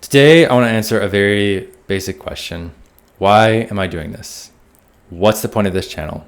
Today, I want to answer a very basic question. Why am I doing this? What's the point of this channel?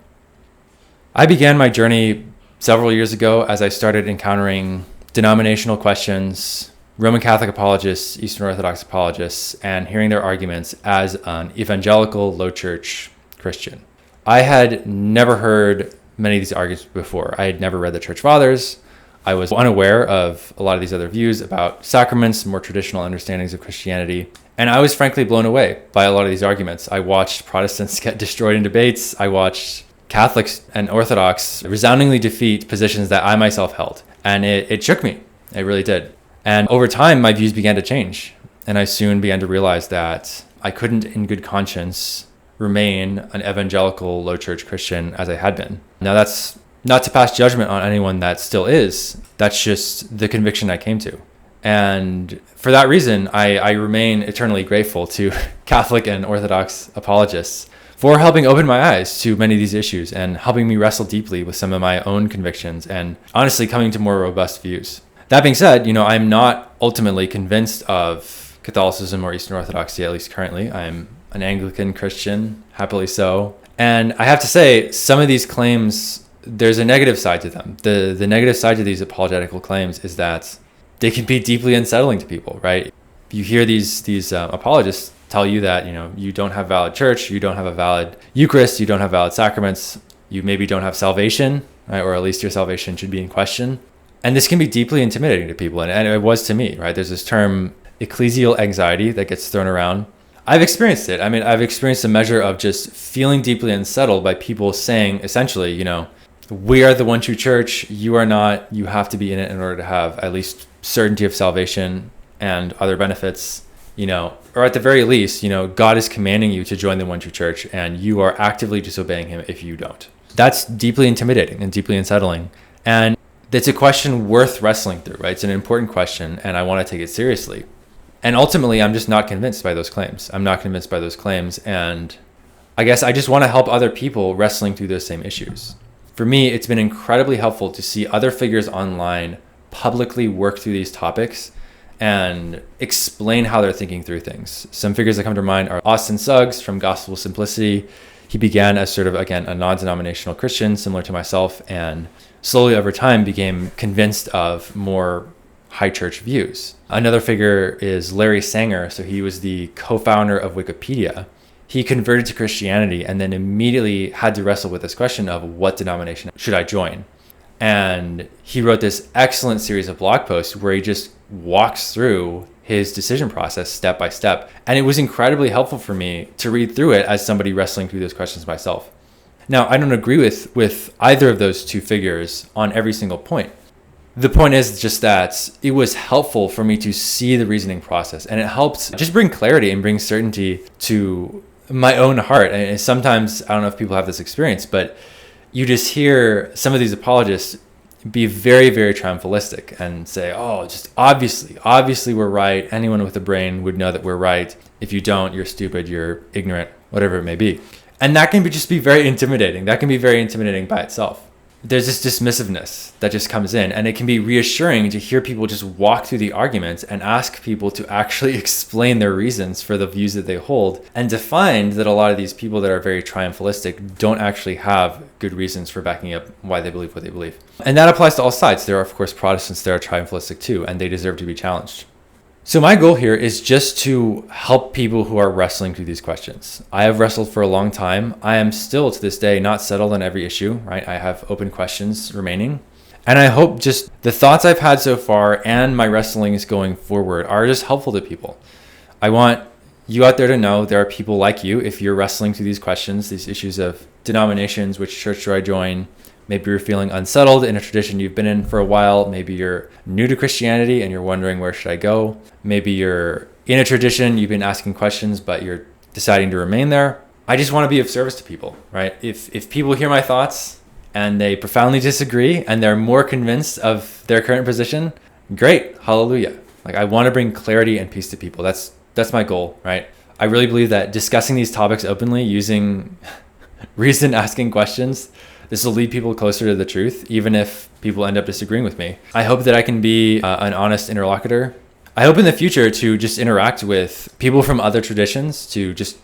I began my journey several years ago as I started encountering denominational questions, Roman Catholic apologists, Eastern Orthodox apologists, and hearing their arguments as an evangelical low church Christian. I had never heard many of these arguments before. I had never read the Church Fathers. I was unaware of a lot of these other views about sacraments, more traditional understandings of Christianity. And I was frankly blown away by a lot of these arguments. I watched Protestants get destroyed in debates. I watched Catholics and Orthodox resoundingly defeat positions that I myself held. And it shook me. It really did. And over time, my views began to change. And I soon began to realize that I couldn't, in good conscience, remain an evangelical low church Christian as I had been. Now, that's not to pass judgment on anyone that still is. That's just the conviction I came to. And for that reason, I remain eternally grateful to Catholic and Orthodox apologists for helping open my eyes to many of these issues and helping me wrestle deeply with some of my own convictions and honestly coming to more robust views. That being said, I'm not ultimately convinced of Catholicism or Eastern Orthodoxy, at least currently. I'm an Anglican Christian, happily so. And I have to say, some of these claims, there's a negative side to them. The negative side to these apologetical claims is that they can be deeply unsettling to people, right? You hear these apologists tell you that, you don't have valid church, you don't have a valid Eucharist, you don't have valid sacraments, you maybe don't have salvation, right? Or at least your salvation should be in question. And this can be deeply intimidating to people. And it was to me, right? There's this term ecclesial anxiety that gets thrown around. I've experienced it. I've experienced a measure of just feeling deeply unsettled by people saying, essentially, we are the one true church. You are not. You have to be in it in order to have at least certainty of salvation and other benefits, or at the very least, God is commanding you to join the one true church and you are actively disobeying him if you don't. That's deeply intimidating and deeply unsettling. And it's a question worth wrestling through, right? It's an important question and I want to take it seriously. And ultimately, I'm just not convinced by those claims. I'm not convinced by those claims. And I guess I just want to help other people wrestling through those same issues. For me, it's been incredibly helpful to see other figures online publicly work through these topics and explain how they're thinking through things. Some figures that come to mind are Austin Suggs from Gospel Simplicity. He began as sort of, again, a non-denominational Christian, similar to myself, and slowly over time became convinced of more high church views. Another figure is Larry Sanger. So he was the co-founder of Wikipedia. He converted to Christianity and then immediately had to wrestle with this question of what denomination should I join? And he wrote this excellent series of blog posts where he just walks through his decision process step by step. And it was incredibly helpful for me to read through it as somebody wrestling through those questions myself. Now, I don't agree with either of those two figures on every single point. The point is just that it was helpful for me to see the reasoning process, and it helped just bring clarity and bring certainty to my own heart. And sometimes, I don't know if people have this experience, but you just hear some of these apologists be very, very triumphalistic and say, oh, just obviously we're right. Anyone with a brain would know that we're right. If you don't, you're stupid, you're ignorant, whatever it may be. And that can just be very intimidating. That can be very intimidating by itself. There's this dismissiveness that just comes in, and it can be reassuring to hear people just walk through the arguments and ask people to actually explain their reasons for the views that they hold, and to find that a lot of these people that are very triumphalistic don't actually have good reasons for backing up why they believe what they believe. And that applies to all sides. There are, of course, Protestants that are triumphalistic too, and they deserve to be challenged. So my goal here is just to help people who are wrestling through these questions. I have wrestled for a long time. I am still to this day not settled on every issue, right? I have open questions remaining. And I hope just the thoughts I've had so far and my wrestlings going forward are just helpful to people. I want you out there to know there are people like you if you're wrestling through these questions, these issues of denominations, which church do I join? Maybe you're feeling unsettled in a tradition you've been in for a while. Maybe you're new to Christianity and you're wondering, where should I go? Maybe you're in a tradition, you've been asking questions, but you're deciding to remain there. I just want to be of service to people, right? If people hear my thoughts and they profoundly disagree and they're more convinced of their current position, great, hallelujah. Like, I want to bring clarity and peace to people. That's my goal, right? I really believe that discussing these topics openly, using reason, asking questions, this will lead people closer to the truth, even if people end up disagreeing with me. I hope that I can be an honest interlocutor. I hope in the future to just interact with people from other traditions, to just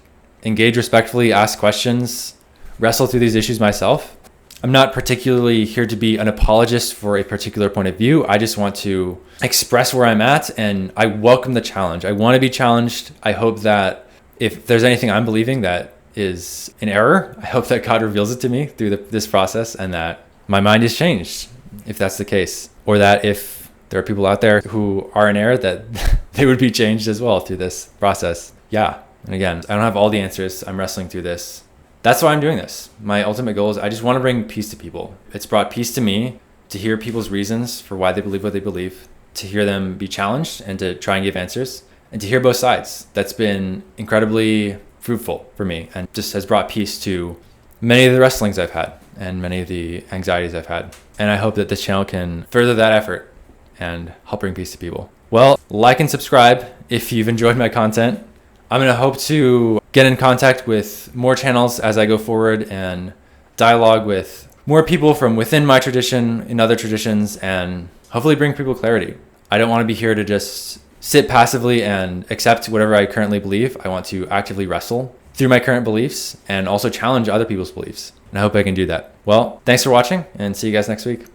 engage respectfully, ask questions, wrestle through these issues myself. I'm not particularly here to be an apologist for a particular point of view. I just want to express where I'm at, and I welcome the challenge. I want to be challenged. I hope that if there's anything I'm believing that is an error, I hope that God reveals it to me through this process, and that my mind is changed if that's the case. Or that if there are people out there who are in error, that they would be changed as well through this process. Yeah. And again, I don't have all the answers. I'm wrestling through this. That's why I'm doing this. My ultimate goal is I just want to bring peace to people. It's brought peace to me to hear people's reasons for why they believe what they believe, to hear them be challenged and to try and give answers, and to hear both sides. That's been incredibly fruitful for me and just has brought peace to many of the wrestlings I've had and many of the anxieties I've had. And I hope that this channel can further that effort and help bring peace to people. Well, like and subscribe if you've enjoyed my content. I'm going to hope to get in contact with more channels as I go forward and dialogue with more people from within my tradition, in other traditions, and hopefully bring people clarity. I don't want to be here to just sit passively and accept whatever I currently believe. I want to actively wrestle through my current beliefs and also challenge other people's beliefs. And I hope I can do that. Well, thanks for watching, and see you guys next week.